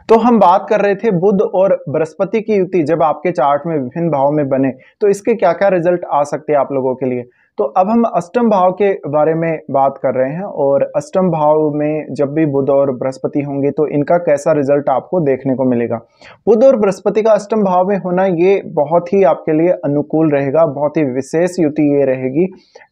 तो हम बात कर रहे थे बुध और बृहस्पति की युति जब आपके चार्ट में विभिन्न भाव में बने तो इसके क्या क्या रिजल्ट आ सकते हैं आप लोगों के लिए। तो अब हम अष्टम भाव के बारे में बात कर रहे हैं और अष्टम भाव में जब भी बुध और बृहस्पति होंगे तो इनका कैसा रिजल्ट आपको देखने को मिलेगा। बुध और बृहस्पति का अष्टम भाव में होना ये बहुत ही आपके लिए अनुकूल रहेगा, बहुत ही विशेष युति ये रहेगी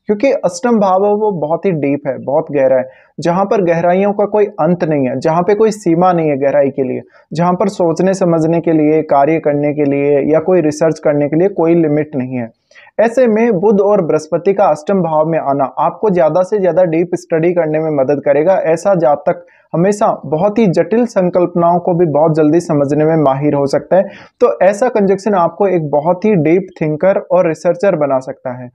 क्योंकि अष्टम भाव है वो बहुत ही डीप है, बहुत गहरा है, जहां पर गहराइयों का कोई अंत नहीं है, जहां पे कोई सीमा नहीं है गहराई के लिए, जहां पर सोचने समझने के लिए, कार्य करने के लिए या कोई रिसर्च करने के लिए कोई लिमिट नहीं है। ऐसे में बुध और बृहस्पति का अष्टम भाव में आना आपको ज्यादा से ज्यादा डीप स्टडी करने में मदद करेगा। ऐसा जातक हमेशा बहुत ही जटिल संकल्पनाओं को भी बहुत जल्दी समझने में माहिर हो सकता है। तो ऐसा कंजक्शन आपको एक बहुत ही डीप थिंकर और रिसर्चर बना सकता है।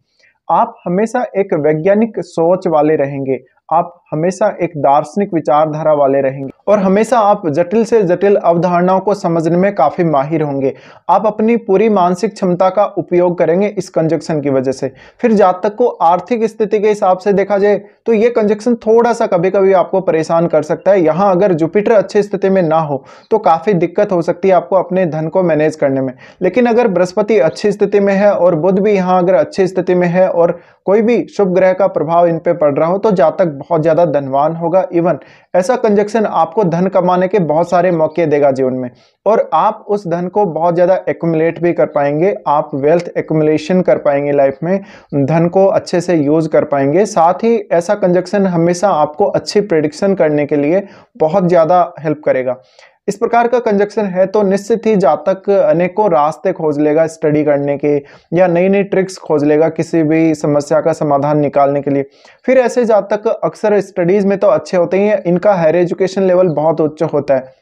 आप हमेशा एक वैज्ञानिक सोच वाले रहेंगे, आप हमेशा एक दार्शनिक विचारधारा वाले रहेंगे और हमेशा आप जटिल से जटिल अवधारणाओं को समझने में काफी माहिर होंगे। आप अपनी पूरी मानसिक क्षमता का उपयोग करेंगे इस कंजक्शन की वजह से। फिर जातक को आर्थिक स्थिति के हिसाब से देखा जाए तो ये कंजक्शन थोड़ा सा कभी कभी आपको परेशान कर सकता है। यहाँ अगर जुपिटर अच्छी स्थिति में ना हो तो काफी दिक्कत हो सकती है आपको अपने धन को मैनेज करने में। लेकिन अगर बृहस्पति अच्छी स्थिति में है और बुध भी यहाँ अगर अच्छी स्थिति में है और कोई भी शुभ ग्रह का प्रभाव इन पे पड़ रहा हो तो जातक बहुत ज्यादा धनवान होगा। इवन ऐसा कंजक्शन आपको धन कमाने के बहुत सारे मौके देगा जीवन में और आप उस धन को बहुत ज्यादा एक्युमुलेट भी कर पाएंगे। आप वेल्थ एक्युमुलेशन कर पाएंगे, लाइफ में धन को अच्छे से यूज कर पाएंगे। साथ ही ऐसा कंजक्शन हमेशा आपको अच्छी प्रेडिक्शन करने के लिए बहुत ज्यादा हेल्प करेगा। इस प्रकार का कंजक्शन है तो निश्चित ही जातक अनेकों रास्ते खोज लेगा स्टडी करने के या नई नई ट्रिक्स खोज लेगा किसी भी समस्या का समाधान निकालने के लिए। फिर ऐसे जातक अक्सर स्टडीज में तो अच्छे होते हैं, इनका हायर एजुकेशन लेवल बहुत उच्च होता है।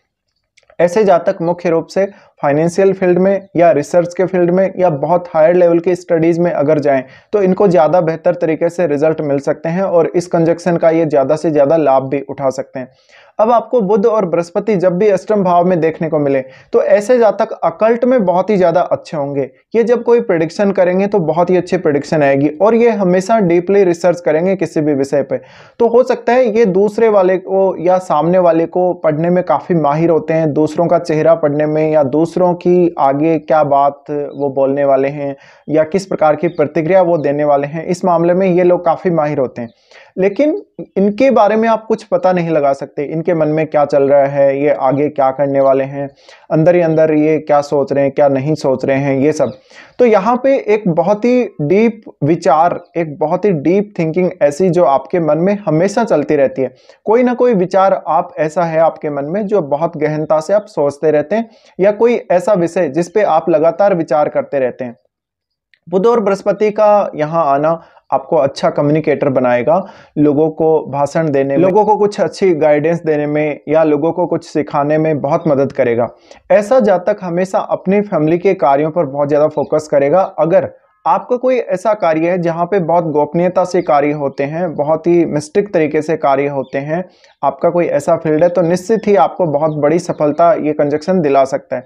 ऐसे जातक मुख्य रूप से फाइनेंशियल फील्ड में या रिसर्च के फील्ड में या बहुत हायर लेवल की स्टडीज में अगर जाएं तो इनको ज़्यादा बेहतर तरीके से रिजल्ट मिल सकते हैं और इस कंजक्शन का ये ज़्यादा से ज़्यादा लाभ भी उठा सकते हैं। अब आपको बुध और बृहस्पति जब भी अष्टम भाव में देखने को मिले तो ऐसे जातक अकल्ट में बहुत ही ज़्यादा अच्छे होंगे। ये जब कोई प्रेडिक्शन करेंगे तो बहुत ही अच्छी प्रेडिक्शन आएगी और ये हमेशा डीपली रिसर्च करेंगे किसी भी विषय पे। तो हो सकता है ये दूसरे वाले को या सामने वाले को पढ़ने में काफ़ी माहिर होते हैं, दूसरों का चेहरा पढ़ने में या दूसरों की आगे क्या बात वो बोलने वाले हैं या किस प्रकार की प्रतिक्रिया वो देने वाले हैं, इस मामले में ये लोग काफ़ी माहिर होते हैं। लेकिन इनके बारे में आप कुछ पता नहीं लगा सकते, इनके मन में क्या चल रहा है, ये आगे क्या करने वाले हैं, अंदर ही अंदर ये क्या सोच रहे हैं, क्या नहीं सोच रहे हैं, ये सब। तो यहाँ पे एक बहुत ही डीप विचार, एक बहुत ही डीप थिंकिंग ऐसी जो आपके मन में हमेशा चलती रहती है। कोई ना कोई विचार आप ऐसा है आपके मन में जो बहुत गहनता से आप सोचते रहते हैं या कोई ऐसा विषय जिस पे आप लगातार विचार करते रहते हैं। बुध और बृहस्पति का यहाँ आना आपको अच्छा कम्युनिकेटर बनाएगा, लोगों को भाषण देने में, लोगों को कुछ अच्छी गाइडेंस देने में या लोगों को कुछ सिखाने में बहुत मदद करेगा। ऐसा जातक हमेशा अपनी फैमिली के कार्यों पर बहुत ज़्यादा फोकस करेगा। अगर आपका कोई ऐसा कार्य है जहाँ पे बहुत गोपनीयता से कार्य होते हैं, बहुत ही मिस्टिक तरीके से कार्य होते हैं, आपका कोई ऐसा फील्ड है तो निश्चित ही आपको बहुत बड़ी सफलता ये कंजक्शन दिला सकता है।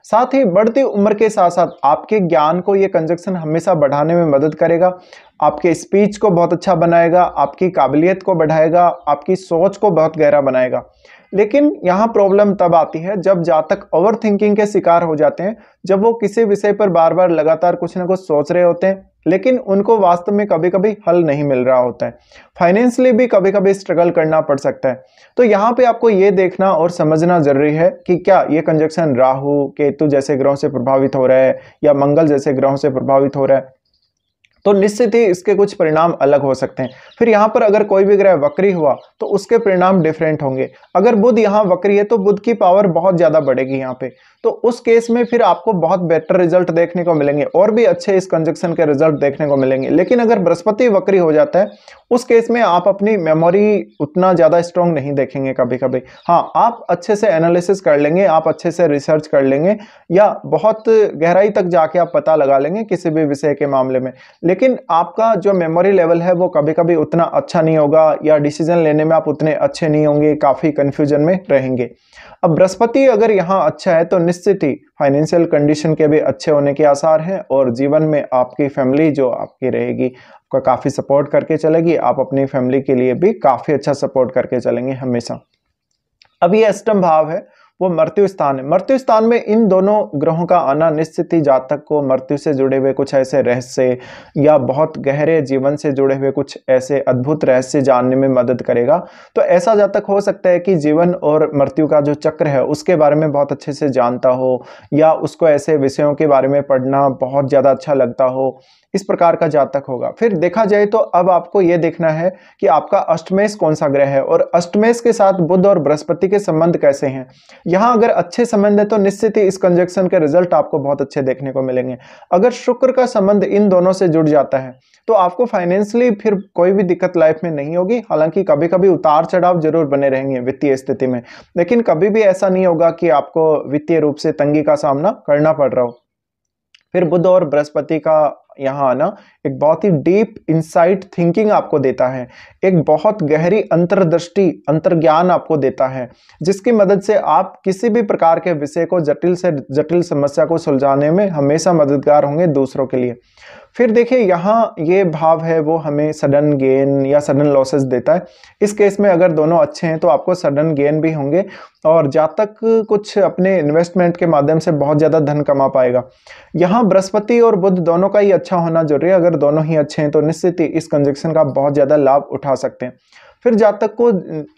साथ ही बढ़ती उम्र के साथ साथ आपके ज्ञान को ये कंजक्शन हमेशा बढ़ाने में मदद करेगा, आपके स्पीच को बहुत अच्छा बनाएगा, आपकी काबिलियत को बढ़ाएगा, आपकी सोच को बहुत गहरा बनाएगा। लेकिन यहाँ प्रॉब्लम तब आती है जब जातक ओवर थिंकिंग के शिकार हो जाते हैं, जब वो किसी विषय पर बार बार लगातार कुछ ना कुछ सोच रहे होते हैं लेकिन उनको वास्तव में कभी कभी हल नहीं मिल रहा होता है, फाइनेंशियली भी कभी कभी स्ट्रगल करना पड़ सकता है। तो यहाँ पे आपको ये देखना और समझना जरूरी है कि क्या ये कंजक्शन राहु केतु जैसे ग्रहों से प्रभावित हो रहा है या मंगल जैसे ग्रहों से प्रभावित हो रहा है, तो निश्चित ही इसके कुछ परिणाम अलग हो सकते हैं। फिर यहाँ पर अगर कोई भी ग्रह वक्री हुआ तो उसके परिणाम डिफरेंट होंगे। अगर बुध यहाँ वक्री है तो बुध की पावर बहुत ज्यादा बढ़ेगी यहाँ पे, तो उस केस में फिर आपको बहुत बेटर रिजल्ट देखने को मिलेंगे और भी अच्छे इस कंजक्शन के रिजल्ट देखने को मिलेंगे। लेकिन अगर बृहस्पति वक्री हो जाता है उस केस में आप अपनी मेमोरी उतना ज्यादा स्ट्रॉन्ग नहीं देखेंगे कभी कभी। हाँ, आप अच्छे से एनालिसिस कर लेंगे, आप अच्छे से रिसर्च कर लेंगे या बहुत गहराई तक जाके आप पता लगा लेंगे किसी भी विषय के मामले में, लेकिन आपका जो मेमोरी लेवल है वो कभी कभी उतना अच्छा नहीं होगा या डिसीजन लेने में आप उतने अच्छे नहीं होंगे, काफी कंफ्यूजन में रहेंगे। अब बृहस्पति अगर यहाँ अच्छा है तो निश्चित ही फाइनेंशियल कंडीशन के भी अच्छे होने के आसार हैं और जीवन में आपकी फैमिली जो आपकी रहेगी आपका काफी सपोर्ट करके चलेगी, आप अपनी फैमिली के लिए भी काफी अच्छा सपोर्ट करके चलेंगे हमेशा। अब ये अष्टम भाव है वो मृत्यु स्थान है। मृत्यु स्थान में इन दोनों ग्रहों का आना निश्चित ही जातक को मृत्यु से जुड़े हुए कुछ ऐसे रहस्य या बहुत गहरे जीवन से जुड़े हुए कुछ ऐसे अद्भुत रहस्य जानने में मदद करेगा। तो ऐसा जातक हो सकता है कि जीवन और मृत्यु का जो चक्र है उसके बारे में बहुत अच्छे से जानता हो, या उसको ऐसे विषयों के बारे में पढ़ना बहुत ज़्यादा अच्छा लगता हो, इस प्रकार का जातक होगा। फिर देखा जाए तो अब आपको यह देखना है कि आपका अष्टमेश कौन सा ग्रह है और अष्टमेश के साथ बुध और बृहस्पति के संबंध कैसे हैं। यहां अगर अच्छे संबंध है तो निश्चित ही इस कंजक्शन के रिजल्ट आपको बहुत अच्छे देखने को मिलेंगे। अगर शुक्र का संबंध इन दोनों से जुड़ जाता है तो आपको फाइनेंशियली फिर कोई भी दिक्कत लाइफ में नहीं होगी। हालांकि कभी कभी उतार चढ़ाव जरूर बने रहेंगे वित्तीय स्थिति में, लेकिन कभी भी ऐसा नहीं होगा कि आपको वित्तीय रूप से तंगी का सामना करना पड़ रहा हो। फिर बुध और बृहस्पति का यहाँ आना एक बहुत ही डीप इंसाइट थिंकिंग आपको देता है, एक बहुत गहरी अंतर्दृष्टि अंतर्ज्ञान आपको देता है, जिसकी मदद से आप किसी भी प्रकार के विषय को जटिल से जटिल समस्या को सुलझाने में हमेशा मददगार होंगे दूसरों के लिए। फिर देखिए यहाँ ये भाव है वो हमें सडन गेन या सडन लॉसेस देता है। इस केस में अगर दोनों अच्छे हैं तो आपको सडन गेन भी होंगे और जातक कुछ अपने इन्वेस्टमेंट के माध्यम से बहुत ज़्यादा धन कमा पाएगा। यहाँ बृहस्पति और बुध दोनों का ही अच्छा होना जरूरी है। अगर दोनों ही अच्छे हैं तो निश्चित ही इस कंजक्शन का बहुत ज़्यादा लाभ उठा सकते हैं। फिर जातक को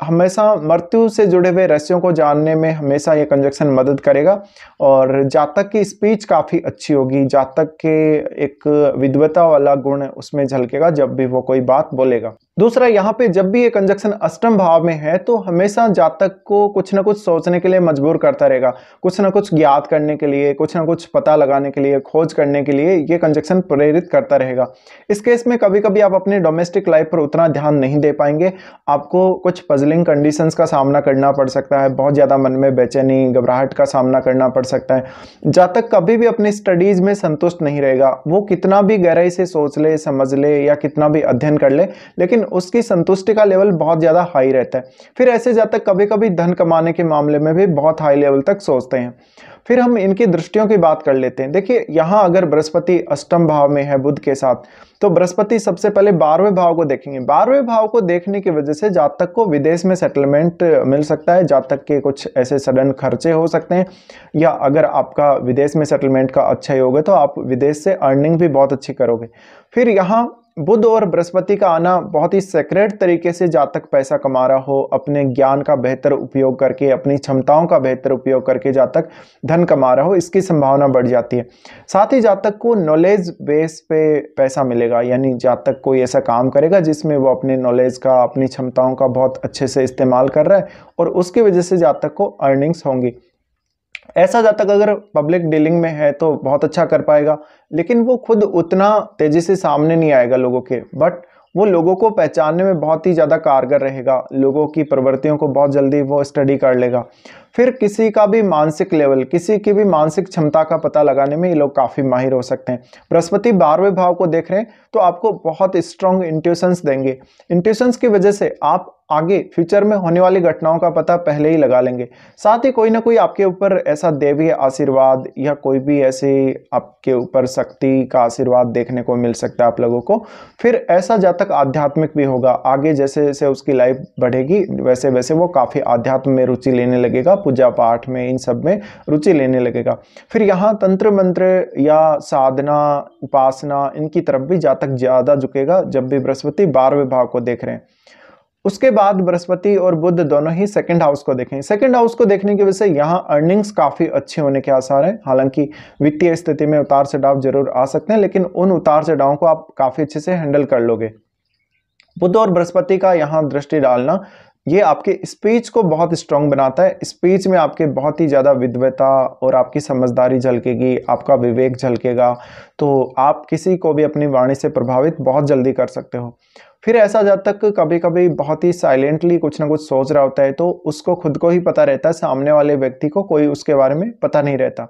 हमेशा मृत्यु से जुड़े हुए रहस्यों को जानने में हमेशा ये कंजक्शन मदद करेगा और जातक की स्पीच काफ़ी अच्छी होगी। जातक के एक विद्वता वाला गुण उसमें झलकेगा जब भी वो कोई बात बोलेगा। दूसरा, यहाँ पे जब भी ये कंजक्शन अष्टम भाव में है तो हमेशा जातक को कुछ ना कुछ सोचने के लिए मजबूर करता रहेगा, कुछ ना कुछ ज्ञात करने के लिए, कुछ ना कुछ पता लगाने के लिए, खोज करने के लिए ये कंजक्शन प्रेरित करता रहेगा। इस केस में कभी कभी आप अपने डोमेस्टिक लाइफ पर उतना ध्यान नहीं दे पाएंगे, आपको कुछ पजलिंग कंडीशंस का सामना करना पड़ सकता है, बहुत ज़्यादा मन में बेचैनी घबराहट का सामना करना पड़ सकता है। जातक कभी भी अपनी स्टडीज़ में संतुष्ट नहीं रहेगा, वो कितना भी गहराई से सोच ले, समझ ले या कितना भी अध्ययन कर ले, लेकिन उसकी संतुष्टि का लेवल बहुत ज़्यादा हाई रहता है। फिर ऐसे जातक कभी कभी धन कमाने के मामले में भी बहुत हाई लेवल तक सोचते हैं। फिर हम इनकी दृष्टियों की बात कर लेते हैं। देखिए यहाँ अगर बृहस्पति अष्टम भाव में है बुध के साथ, तो बृहस्पति सबसे पहले 12वें भाव को देखेंगे। 12वें भाव को देखने की वजह से जातक को विदेश में सेटलमेंट मिल सकता है, जातक के कुछ ऐसे सडन खर्चे हो सकते हैं, या अगर आपका विदेश में सेटलमेंट का अच्छा योग है तो आप विदेश से अर्निंग भी बहुत अच्छी करोगे। फिर यहाँ बुध और बृहस्पति का आना बहुत ही सेक्रेट तरीके से जातक पैसा कमा रहा हो, अपने ज्ञान का बेहतर उपयोग करके, अपनी क्षमताओं का बेहतर उपयोग करके जातक धन कमा रहा हो, इसकी संभावना बढ़ जाती है। साथ ही जातक को नॉलेज बेस पे पैसा मिलेगा, यानी जातक कोई ऐसा काम करेगा जिसमें वो अपने नॉलेज का, अपनी क्षमताओं का बहुत अच्छे से इस्तेमाल कर रहा है और उसकी वजह से जातक को अर्निंग्स होंगी। ऐसा जातक अगर पब्लिक डीलिंग में है तो बहुत अच्छा कर पाएगा, लेकिन वो खुद उतना तेजी से सामने नहीं आएगा लोगों के, बट वो लोगों को पहचानने में बहुत ही ज़्यादा कारगर रहेगा, लोगों की प्रवृत्तियों को बहुत जल्दी वो स्टडी कर लेगा। फिर किसी का भी मानसिक लेवल, किसी की भी मानसिक क्षमता का पता लगाने में ये लोग काफ़ी माहिर हो सकते हैं। बृहस्पति 12वें भाव को देख रहे हैं तो आपको बहुत स्ट्रॉन्ग इंट्यूशंस देंगे। इंट्यूशंस की वजह से आप आगे फ्यूचर में होने वाली घटनाओं का पता पहले ही लगा लेंगे। साथ ही कोई ना कोई आपके ऊपर ऐसा देवी आशीर्वाद या कोई भी ऐसे आपके ऊपर शक्ति का आशीर्वाद देखने को मिल सकता है आप लोगों को। फिर ऐसा जातक आध्यात्मिक भी होगा, आगे जैसे जैसे उसकी लाइफ बढ़ेगी वैसे वैसे वो काफ़ी आध्यात्म में रुचि लेने लगेगा, पूजा पाठ में, इन सब में रुचि लेने लगेगा। फिर यहाँ तंत्र मंत्र या साधना उपासना इनकी तरफ भी जातक ज़्यादा झुकेगा जब भी बृहस्पति 12वें भाव को देख रहे हैं। उसके बाद बृहस्पति और बुध दोनों ही सेकंड हाउस को देखें। सेकंड हाउस को देखने की वजह से यहाँ अर्निंग्स काफ़ी अच्छे होने के आसार हैं। हालांकि वित्तीय स्थिति में उतार चढ़ाव जरूर आ सकते हैं, लेकिन उन उतार चढ़ावों को आप काफ़ी अच्छे से हैंडल कर लोगे। बुध और बृहस्पति का यहाँ दृष्टि डालना ये आपके स्पीच को बहुत स्ट्रांग बनाता है। स्पीच में आपके बहुत ही ज़्यादा विद्वता और आपकी समझदारी झलकेगी, आपका विवेक झलकेगा, तो आप किसी को भी अपनी वाणी से प्रभावित बहुत जल्दी कर सकते हो। फिर ऐसा जातक कभी कभी बहुत ही साइलेंटली कुछ ना कुछ सोच रहा होता है, तो उसको खुद को ही पता रहता है, सामने वाले व्यक्ति को कोई उसके बारे में पता नहीं रहता।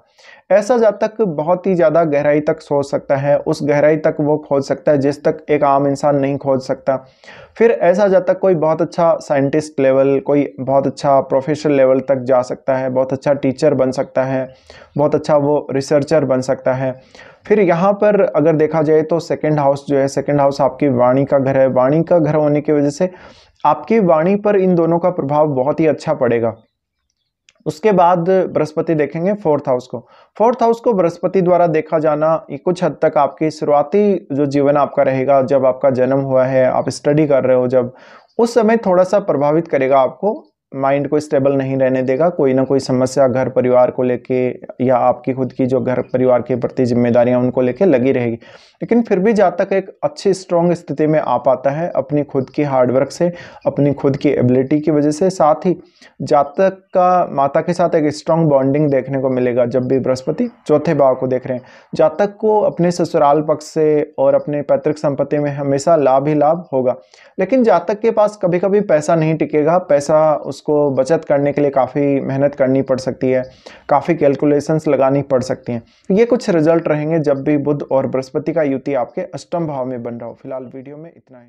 ऐसा जातक बहुत ही ज़्यादा गहराई तक सोच सकता है, उस गहराई तक वो खोज सकता है जिस तक एक आम इंसान नहीं खोज सकता। फिर ऐसा जातक कोई बहुत अच्छा साइंटिस्ट लेवल, कोई बहुत अच्छा प्रोफेशनल लेवल तक जा सकता है, बहुत अच्छा टीचर बन सकता है, बहुत अच्छा वो रिसर्चर बन सकता है। फिर यहाँ पर अगर देखा जाए तो सेकंड हाउस जो है, सेकंड हाउस आपकी वाणी का घर है। वाणी का घर होने की वजह से आपकी वाणी पर इन दोनों का प्रभाव बहुत ही अच्छा पड़ेगा। उसके बाद बृहस्पति देखेंगे फोर्थ हाउस को। फोर्थ हाउस को बृहस्पति द्वारा देखा जाना ये कुछ हद तक आपकी शुरुआती जो जीवन आपका रहेगा, जब आपका जन्म हुआ है, आप स्टडी कर रहे हो, जब उस समय थोड़ा सा प्रभावित करेगा आपको, माइंड को स्टेबल नहीं रहने देगा। कोई ना कोई समस्या घर परिवार को लेके या आपकी खुद की जो घर परिवार के प्रति जिम्मेदारियां उनको लेके लगी रहेगी। लेकिन फिर भी जातक एक अच्छी स्ट्रॉन्ग स्थिति में आ पाता है अपनी खुद की हार्डवर्क से, अपनी खुद की एबिलिटी की वजह से। साथ ही जातक का माता के साथ एक स्ट्रॉन्ग बॉन्डिंग देखने को मिलेगा जब भी बृहस्पति चौथे भाव को देख रहे हैं। जातक को अपने ससुराल पक्ष से और अपने पैतृक संपत्ति में हमेशा लाभ ही लाभ होगा। लेकिन जातक के पास कभी कभी पैसा नहीं टिकेगा, पैसा उसको बचत करने के लिए काफ़ी मेहनत करनी पड़ सकती है, काफ़ी कैलकुलेशंस लगानी पड़ सकती हैं। ये कुछ रिजल्ट रहेंगे जब भी बुध और बृहस्पति का युति आपके अष्टम भाव में बन रहा हो। फिलहाल वीडियो में इतना ही।